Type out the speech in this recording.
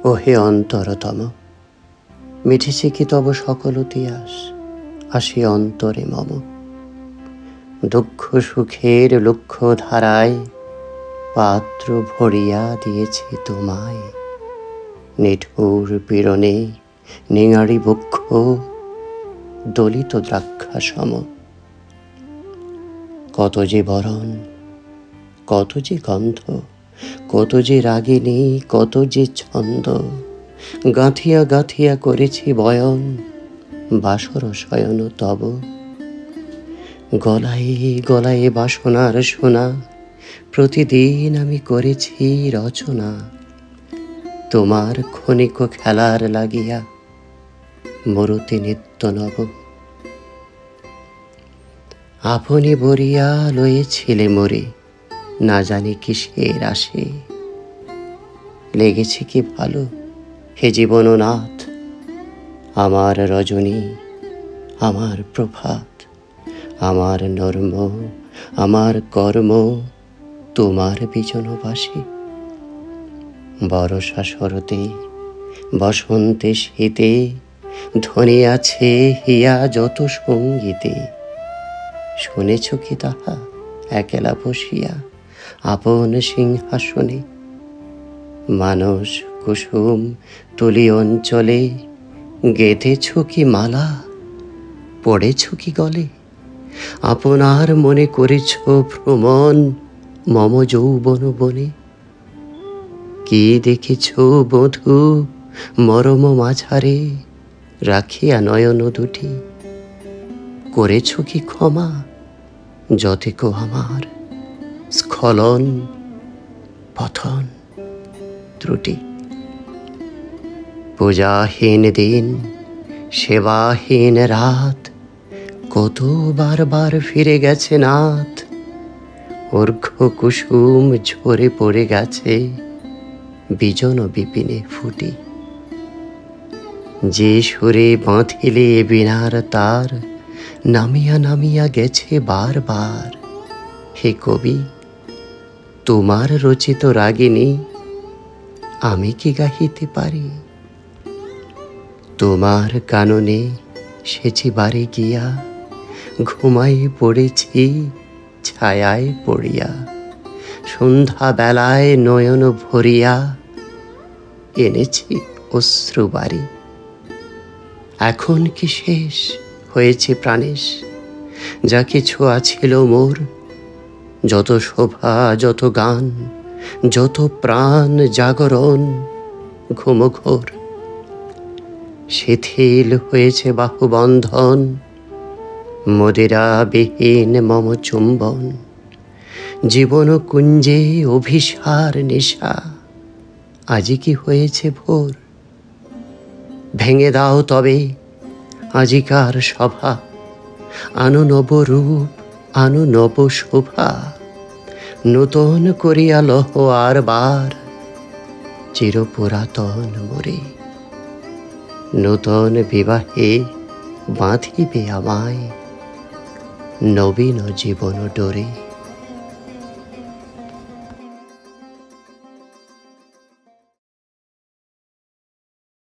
ওহে অন্তরতম, মিঠেছে কি তব সকল তিয়াস, আসি অন্তরে মম। দুঃখ সুখের লক্ষ্য ধারায় পাত্র ভরিয়া দিয়েছি তোমায়। নিঠুর পীড়নে নিঙারি বক্ষ দলিত দ্রাক্ষা সম। কত যে বরণ, কত যে গন্ধ, কত যে রাগিনী, কত যে ছন্দ, গাঁথিয়া গাঁথিয়া করেছি বয়ন বাসর শয়ন তব। গলায় গলায় বাসনার সোনা, প্রতিদিন আমি করেছি রচনা। তোমার ক্ষণিক খেলার লাগিয়া মরুতে নিত্য নব। আপনি বরিয়া লয়েছিলে মরে, না জানি কিসের আসে। লেগেছে কি ভালো হে জীবননাথ, আমার রজনী, আমার প্রভাত, আমার নর্ম, আমার কর্ম তোমার বিজনবাসী। বরষা শরতে, বসন্তে শীতে ধ্বনি আছে হিয়া যত সঙ্গীতে। শুনেছ কি তাহা একলা বসিয়া আপন সিংহাসনে? মানস কুসুম তুলি অঞ্চলে গেঁথেছ কি মালা, পড়েছ কি গলে? আপনার মনে করেছ ভ্রমণ মম যৌবন বনে? কি দেখেছ বধূ মরম মাঝারে রাখিয়া নয়ন দুটি? করেছ কি ক্ষমা যতেক আমার স্খলন পথন ত্রুটি? পূজাহীন দিন, সেবাহীন রাত, কত বার ফিরে গেছে নাথ। অর্ঘ্য কুসুম ঝরে পড়ে গেছে বিজন বিপিনে ফুটি। যে সুরে বাঁধিলে বীণার তার, নামিয়া নামিয়া গেছে বার। হে কবি, তোমার রচিত রাগিনী আমি কি গাহিতে পারি? তোমার কাননে সেচি বারে গিয়া ঘুমাই পড়েছি ছায়ায় পড়িয়া। সন্ধ্যা বেলায় নয়ন ভরিয়া এনেছি অশ্রু বারি। এখন কি শেষ হয়েছে প্রাণেশ যা কিছু আছিল মোর? যত শোভা, যত গান, যত প্রাণ জাগরণ ঘুমঘোর। শিথিল হয়েছে বাহুবন্ধন, মদিরা বিহীন মম চুম্বন। জীবন কুঞ্জে অভিসার নেশা, আজি কি হয়েছে ভোর? ভেঙে দাও তবে আজিকার সভা, আনো নব রূপ, আনো নব শোভা। নূতন করিয়া লহ আর বার চিরপুরাতন মোরে। নূতন বিবাহে বাঁধিবে আমায় নবীন জীবন ডোরে।